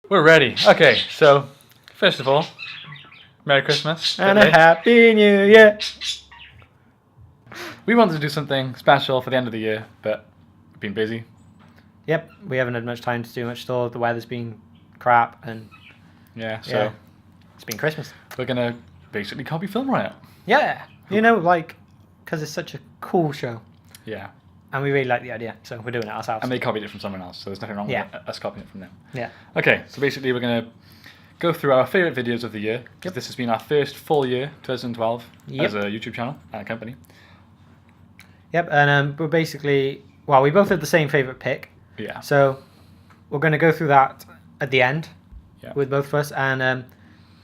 We're ready. Okay, so first of all, Merry Christmas. And a Happy New Year. We wanted to do something special for the end of the year, but we've been busy. Yep, we haven't had much time to do much at all. The weather's been crap, and So it's been Christmas. we're gonna basically copy Film Riot. Yeah, you know, like, because it's such a cool show, Yeah, and we really like the idea, so we're doing it ourselves. and they copied it from someone else, so there's nothing wrong with us copying it from them. Yeah. Okay, so basically we're gonna go through our favourite videos of the year. Yep. This has been our first full year, 2012, Yep. as a YouTube channel and a company. Yep, and we're basically, well, we both had the same favourite pick, Yeah. so we're going to go through that at the end Yeah. with both of us, and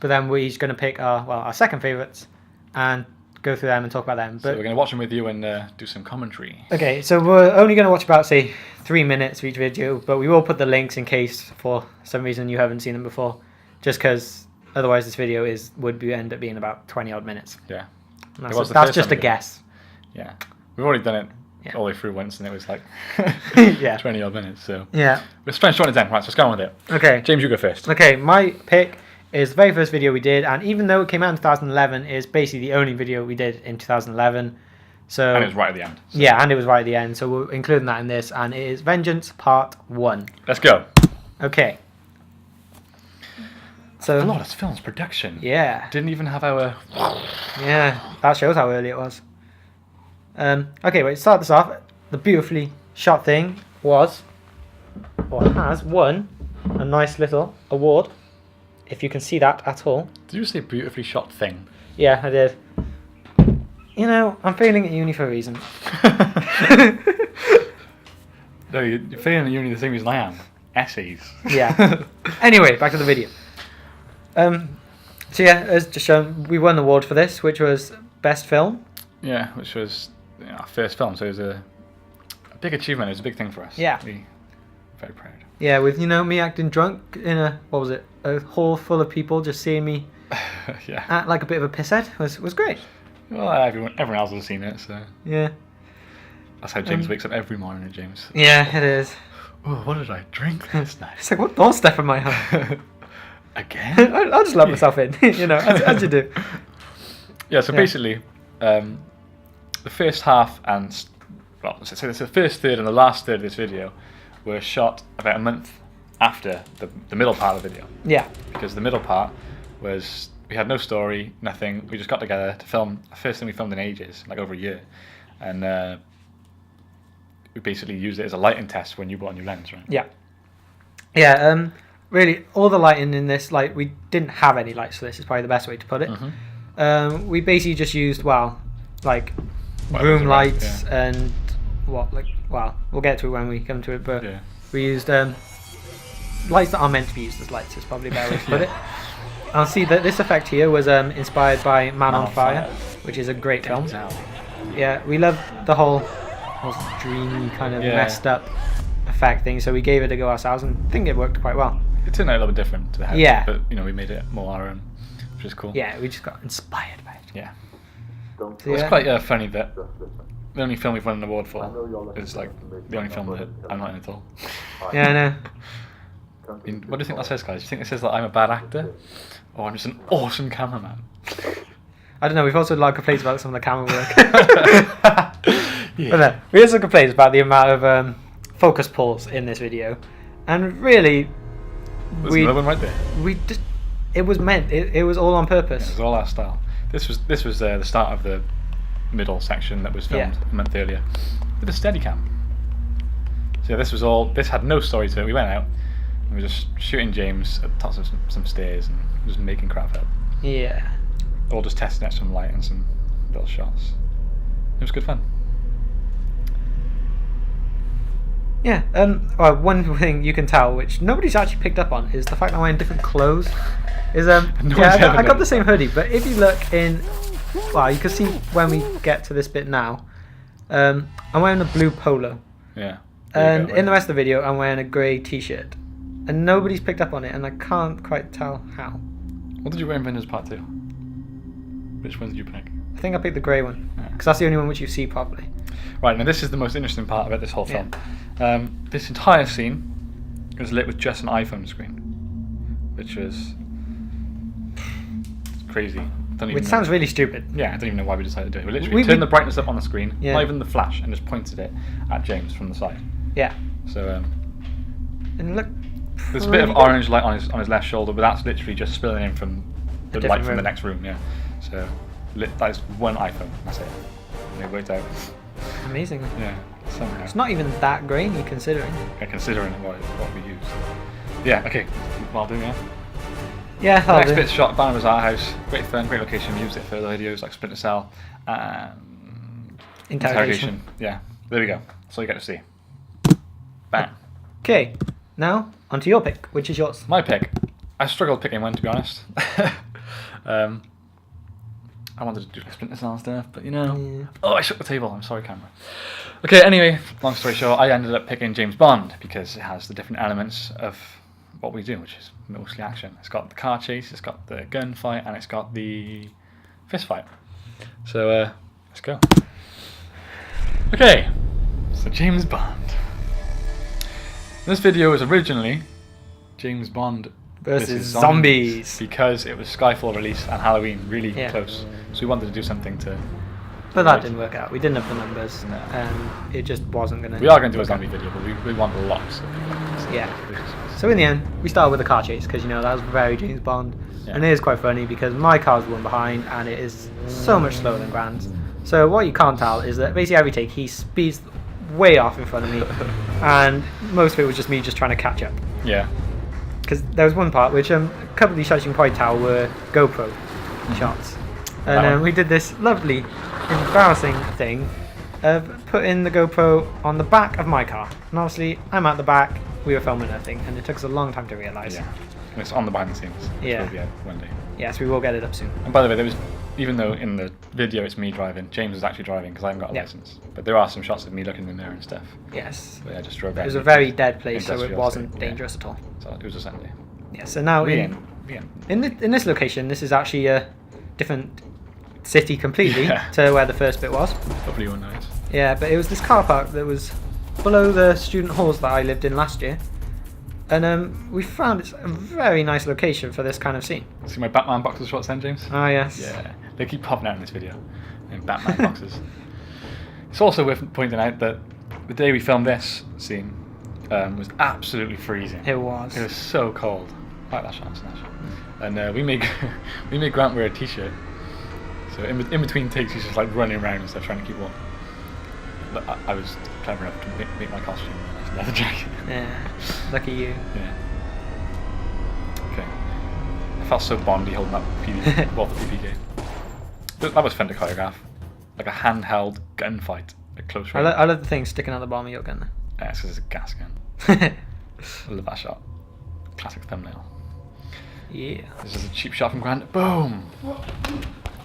but then we're each going to pick our second favourites and go through them and talk about them. So But we're gonna watch them with you and do some commentary. okay, so we're only going to watch about, say, 3 minutes of each video, but we will put the links in case for some reason you haven't seen them before, just because otherwise this video would end up being about 20 odd minutes. Yeah. And It was the that's first just time a we did it. guess. Yeah. We've already done it Yeah. all the way through once, and it was like Yeah. 20 odd minutes. So Yeah. let's try and short it down. Right, so let's go on with it. Okay. James, you go first. Okay, my pick is the very first video we did, and even though it came out in 2011, it's basically the only video we did in 2011. So And it was right at the end. So yeah, and it was right at the end, so we're including that in this, and it is Vengeance Part 1. let's go. Okay. So A lot of film's production. yeah, Didn't even have our. yeah, that shows how early it was. Okay, wait, to start this off, the beautifully shot thing has won a nice little award, if you can see that at all. Did you say beautifully shot thing? Yeah, I did. You know, I'm failing at uni for a reason. No, you're failing at uni the same reason I am. Essays. Yeah. Anyway, back to the video. So yeah, as just shown, we won the award for this, which was Best Film. Yeah, which was our first film, so it was a big achievement. It was a big thing for us. Yeah. We very proud. Yeah, with, you know, me acting drunk in a hall full of people just seeing me Yeah. act like a bit of a pisshead was great. Well, everyone else has seen it, so Yeah. that's how James wakes up every morning. James. Yeah, it is. Oh, what did I drink last night? It's like, what doorstep am I on? Again? I'll just let myself in, you know, as you do. Yeah. So Yeah. basically, the first half and so it's the first third and the last third of this video were shot about a month after the middle part of the video, Yeah. because the middle part was we had no story, nothing. We just got together to film the first thing we filmed in ages, like over a year, and we basically used it as a lighting test when you bought a new lens, right? Yeah. Yeah, really, all the lighting in this, like, we didn't have any lights for this, is probably the best way to put it. Mm-hmm. We basically just used, like, Whatever's room around, lights yeah. and, we'll get to it when we come to it, but Yeah. we used lights that are meant to be used as lights, is probably a better way to put it. I'll see that this effect here was inspired by Man on Fire, which is a great film. Yeah, we love the whole dreamy kind of messed up effect thing, so we gave it a go ourselves and I think it worked quite well. It turned out a little bit different to the house, Yeah. but you know we made it more our own, which is cool. Yeah, we just got inspired by it. Yeah. So, It's yeah. quite funny that the only film we've won an award for is like the only film that I'm not in at all. Yeah, I know. I mean, what do you think that says, guys? Do you think it says that I'm a bad actor, or I'm just an awesome cameraman? I don't know, we've also had a lot of complaints about some of the camera work. Yeah. But no, we had some complaints about the amount of focus pulls in this video, and really, There's another one right there. it was meant. It was all on purpose. It was all our style. This was the start of the middle section that was filmed a month earlier with a Steadicam. So yeah, this had no story to it. We went out and we were just shooting James at the tops of some stairs and just making crap up. Yeah. All just testing out some light and some little shots. It was good fun. Yeah. Well, one thing you can tell, which nobody's actually picked up on, is the fact that I'm wearing different clothes. Is one's yeah, ever I got the noticed same that. hoodie, but if you look in, well, you can see when we get to this bit now. I'm wearing a blue polo, Yeah. and in the rest of the video, I'm wearing a grey t-shirt, and nobody's picked up on it, and I can't quite tell how. What did you wear in Vengeance Part 2? Which one did you pick? I think I picked the grey one, Yeah. because that's the only one which you see properly. Right, now this is the most interesting part about this whole film. This entire scene is lit with just an iPhone screen. which was crazy. Don't even Which know. sounds really stupid. Yeah, I don't even know why we decided to do it. We literally turned the brightness up on the screen, Yeah. not even the flash, and just pointed it at James from the side. Yeah. So And look. there's a bit of orange light on his left shoulder, but that's literally just spilling in from the light from room. the next room. Yeah. So that is one iPhone. That's it. And it worked out. Amazing. Yeah. Somehow. It's not even that grainy considering. Yeah, considering what we used. Yeah. Okay. Well, do yeah. Yeah. The next bit's shot at Banner's Art House. Great fun, great location. We used it for other videos like Splinter Cell and Interrogation. Yeah, there we go. That's all you get to see. Bang. Okay. Now onto your pick. Which is yours? My pick. I struggled picking one, to be honest. I wanted to do like Splinter Cell stuff, but you know. Yeah. Oh, I shook the table. I'm sorry, camera. Okay. Anyway, long story short, I ended up picking James Bond because it has the different elements of what we do, which is mostly action. It's got the car chase, it's got the gunfight, and it's got the fist fight. So let's go. Okay, so James Bond. This video was originally James Bond Versus zombies. because it was Skyfall release and Halloween really Yeah. close. So we wanted to do something to. But that didn't work out. We didn't have the numbers, No. and it just wasn't going to. We are going to do a zombie video, but we want lots of people. Yeah. So in the end, we started with a car chase because that was very James Bond, Yeah. and it is quite funny because my car's the one behind, and it is so much slower than Grant's. So what you can't tell is that basically every take he speeds way off in front of me, and most of it was just me just trying to catch up. Yeah. Because there was one part which a couple of these shots you can probably tell were GoPro shots, and we did this lovely, embarrassing thing of putting the GoPro on the back of my car, and obviously I'm at the back. We were filming everything, and it took us a long time to realise. Yeah. And it's on the behind the scenes. Which Yeah. will be out one day. Yes, we will get it up soon. And by the way, there was, even though in the video it's me driving, James was actually driving because I haven't got a Yeah. license. But there are some shots of me looking in the mirror and stuff. Yes. But yeah, I just drove It out. was a very dead place, so it Industrial wasn't estate, yeah. dangerous at all. So it was a Sunday. Yeah. So now in this location, this is actually a different city completely Yeah. to where the first bit was. Hopefully you'll know it. Yeah, but it was this car park that was below the student halls that I lived in last year, and we found it's a very nice location for this kind of scene. See my Batman boxes shots then, James? Ah, yes. Yeah. They keep popping out in this video. In Batman boxes. It's also worth pointing out that the day we filmed this scene was absolutely freezing. It was. It was so cold. I like that shot, Snash. And we made we made Grant wear a t-shirt. So in between takes, he's just like running around and stuff, trying to keep warm. But I was clever enough to make my costume a nice leather jacket. Yeah. Lucky you. Yeah. Okay. I felt so Bondy holding that Walther PPK. That was fun to choreograph. Like a handheld gunfight at close range. I love the thing sticking out the bottom of your gun. Yeah, it's 'cause it's a gas gun. I love that shot. Classic thumbnail. Yeah. This is a cheap shot from Grant. Boom!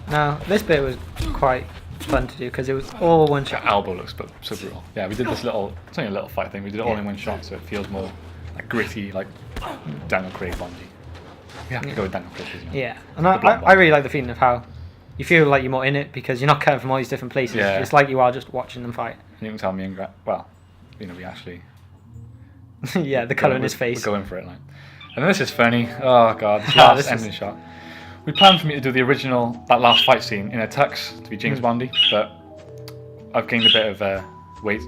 Now, this bit was quite fun to do because it was all one That shot. elbow looks so brutal. Yeah, we did this little, it's only a little fight thing, we did it all in one shot so it feels more like gritty, like Daniel Craig Bondy. We have to go with Daniel Craig, you know. Yeah. And The blonde I one. really like the feeling of how you feel like you're more in it because you're not cutting from all these different places. Yeah. It's like you are just watching them fight. And you can tell me and Grant, well, we actually... Yeah, the colour in his face. We're going for it, like. And this is funny. Oh god, this Ah, last this is- ending shot. We planned for me to do the original, that last fight scene in a tux to be James Bondy, but I've gained a bit of weight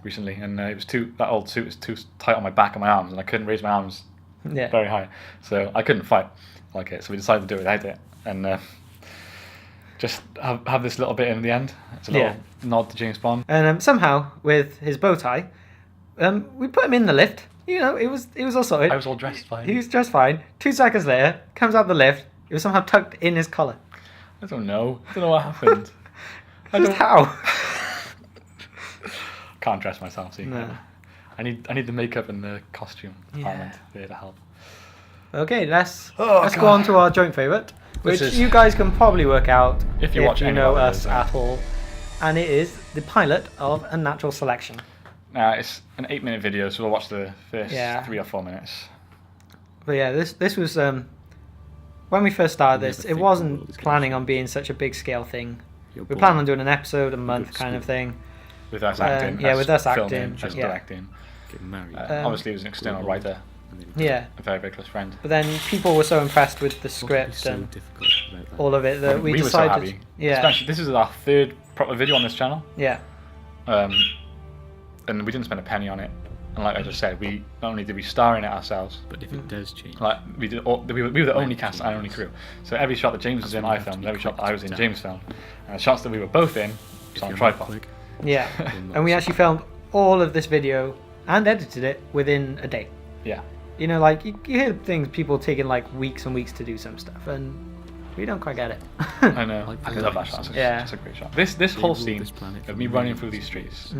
recently, and it was that old suit was too tight on my back and my arms, and I couldn't raise my arms Yeah. very high, so I couldn't fight like it. So we decided to do it without it, and just have this little bit in the end. It's a little nod to James Bond. And somehow, with his bow tie, we put him in the lift. You know, it was all sorted. I was all dressed fine. He was just fine. 2 seconds later, comes out the lift. It was somehow tucked in his collar. I don't know. I don't know what happened. Just how? Can't dress myself, see. No. I need the makeup and the costume department there to help. Okay, let's Oh, go God. on to our joint favourite, which This is- you guys can probably work out If you watch any know of our us videos, at all. And it is the pilot of A Natural Selection. It's an 8-minute video, so we'll watch the first 3 or 4 minutes. But yeah, this was when we first started this. It wasn't planning on being such a big scale thing. We planned on doing an episode a month kind of thing. With us acting. yeah, us with us filming, acting, us yeah. directing. Get married. Obviously, it was an external writer And then Yeah. A very, very close friend. But then people were so impressed with the what could be script so and difficult about that? all of it that we were so decided. happy. Yeah. Especially, this is our third proper video on this channel. Yeah. And we didn't spend a penny on it. And like I just said, we not only did we star in it ourselves, But if it does change, like we did, we were the only cast and only crew. So every shot that James was in, I filmed. Every shot that I was in, James filmed. And the shots that we were both in, was if on you're not tripod. quick, Yeah. you'll not And we see actually filmed all of this video and edited it within a day. Yeah. You know, like you hear things, people taking like weeks and weeks to do some stuff, and we don't quite get it. I know. Like I the love that lights. shot. It's Yeah. a great shot. This They whole rule scene this planet of for me running millions through of these years. streets.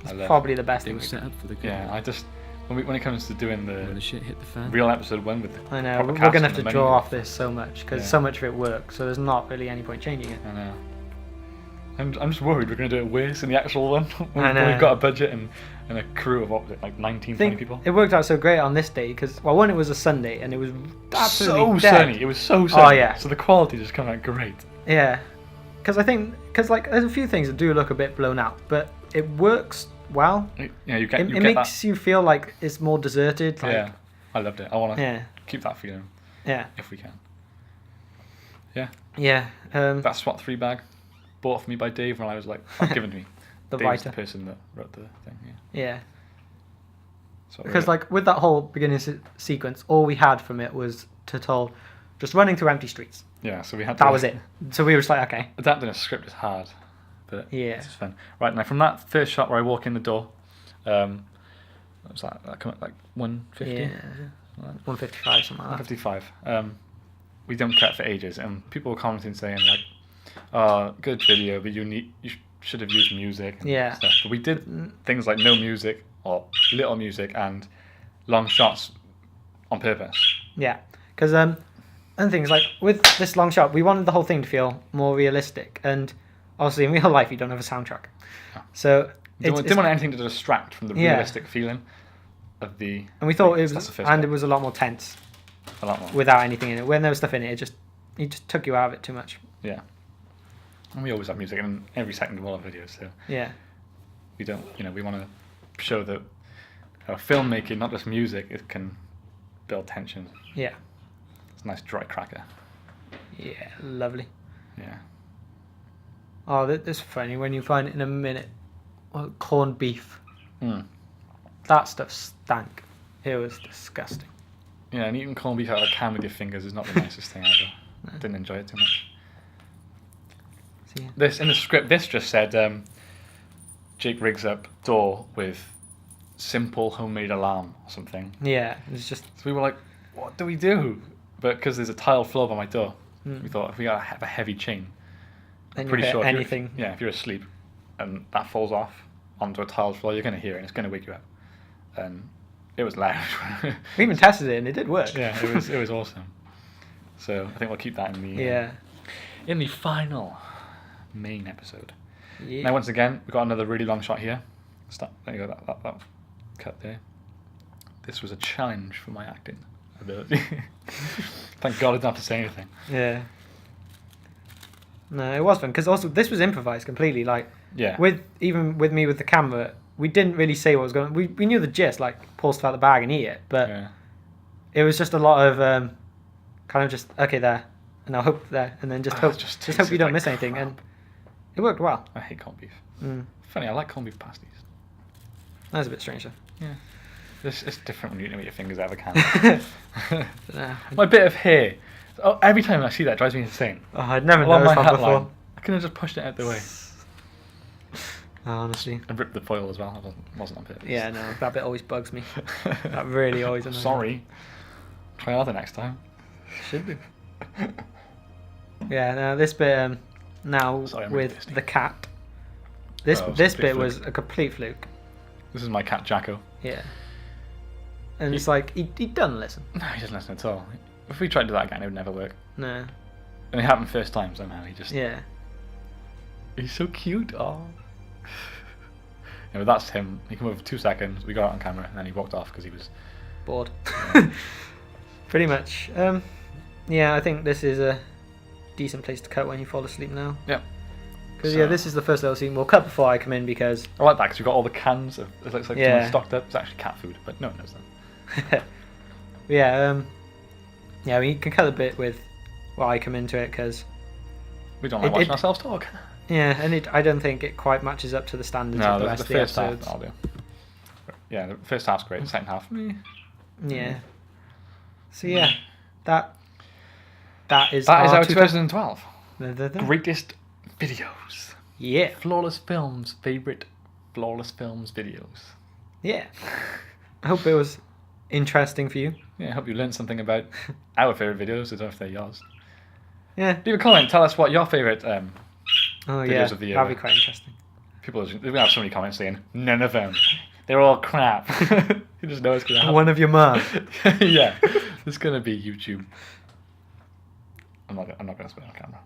It's I love. probably the best They thing were we've set done. up for the good. Yeah, I just when it comes to doing When the the shit hit the fan, real episode one with the I know, proper we're cast going to and have to the draw money. off this so much, because Yeah. so much of it works, so there's not really any point changing it. I know. I'm just worried we're going to do it worse in the actual one. I know. When we've got a budget and a crew of what was it, like 19, I 20 think people. it worked out so great on this day, because, well, one, it was a Sunday, and it was absolutely So dead. sunny. It was so sunny. Oh, yeah. So the quality just came out great. Yeah, because like there's a few things that do look a bit blown out, but it works well. Yeah, you get It you get makes you feel like it's more deserted. that. Like, Yeah, I loved it. I want to yeah, keep that feeling yeah, if we can. Yeah, yeah. that SWAT 3 bag bought for me by Dave when I was like, given to me. The Dave's the writer. person that wrote the thing. Yeah. Yeah, So because like with that whole beginning sequence, all we had from it was Turtle just running through empty streets. yeah, so we had That to- was it. So we were just like, okay, Adapting a script is hard, but Yeah. it's fun. Right now, from that first shot where I walk in the door, what was that? That come up like 150, yeah, 155 something like that. 155. We don't cut for ages, and people were commenting saying like, "Oh, good video, but you should have used music." And Yeah. stuff. But we did things like no music or little music and long shots on purpose. Yeah, because and things like with this long shot, we wanted the whole thing to feel more realistic, and obviously in real life you don't have a soundtrack, No. so Didn't want anything to distract from the Yeah. realistic feeling of the. and we thought it That's was, the first and bit. it was a lot more tense A lot more. without anything in it. When there was stuff in it, it just took you out of it too much. Yeah. And we always have music in every second of all our videos, so Yeah, we don't, we want to show that filmmaking, not just music, it can build tension. yeah, It's a nice dry cracker. yeah, lovely. Yeah. Oh, that's funny when you find it in a minute. Well, corned beef. Mm. That stuff stank. It was disgusting. Yeah, and eating corned beef out of a can with your fingers is not the nicest thing ever. No. Didn't enjoy it too much. So, yeah. This in the script, this just said Jake rigs up door with simple homemade alarm or something. Yeah, it's just So we were like, what do we do? But because there's a tiled floor by my door, Mm. we thought if we gotta have a heavy chain, then you pretty hit sure if you're- anything. yeah, if you're asleep and that falls off onto a tiled floor, you're going to hear it and it's going to wake you up. And it was loud. We even tested it and it did work. Yeah, it was awesome. So I think we'll keep that in the Yeah. in the final main episode. Yeah. Now once again, we've got another really long shot here. Stop. There you go. That cut there. This was a challenge for my acting ability. Thank God I didn't have to say anything. Yeah. No, it was fun because also this was improvised completely. Like Yeah. with me with the camera, we didn't really say what was going. We knew the gist, like pull stuff out the bag and eat it, but Yeah. it was just a lot of kind of just okay there, and I hope there, and then just hope just just hope you tasted don't like miss anything, and it worked well. I hate corned beef. Mm. Funny, I like corned beef pasties. That was a bit strange though. Yeah. It's different when you eat it with your fingers out of a can. Nah. My bit of hair. Oh, every time I see that, it drives me insane. Oh, I'd never Along my noticed that hat before. line. I could have just pushed it out the way. Oh, honestly. And ripped the foil as well. That wasn't on purpose. Yeah, no, that bit always bugs me. That really always annoys me. Sorry. Try another next time. Should be. Yeah, no, this bit now Sorry, I'm really with thirsty. the cat. This Oh, it's this a complete bit fluke. was a complete fluke. This is my cat Jacko. Yeah. And it's like he doesn't listen. No, he doesn't listen at all. If we tried to do that again, it would never work. No. And it happened first time somehow. He just. Yeah. He's so cute. Oh. Yeah, but that's him. He came over for 2 seconds. We got it on camera, and then he walked off because he was. Bored. Pretty much. Yeah, I think this is a decent place to cut when you fall asleep now. Yep. Because So- yeah, this is the first little scene. We'll cut before I come in because I like that because we've got all the cans of. It looks like Yeah. someone stocked up. It's actually cat food, but no one knows that. Yeah, yeah, we can cut a bit with what I come into it because We don't like watching ourselves talk. yeah, and I don't think it quite matches up to the standards No, of the the rest of the first half episodes. I'll do. Yeah, the first half's great. The second half, Yeah. So yeah, that is That is our our 2012 Da-da-da. greatest videos. Yeah, Flawless Films favorite Flawless Films videos. yeah. I hope it was interesting for you. Yeah, I hope you learned something about our favorite videos, as if they're yours. Yeah. Leave a comment. Tell us what your favorite Oh videos yeah, of the year that'd be were. quite interesting. People are going to have so many comments saying none of them. They're all crap. You just know it's going to happen. One of your mum. Yeah, it's going to be YouTube. I'm not going to spit on camera.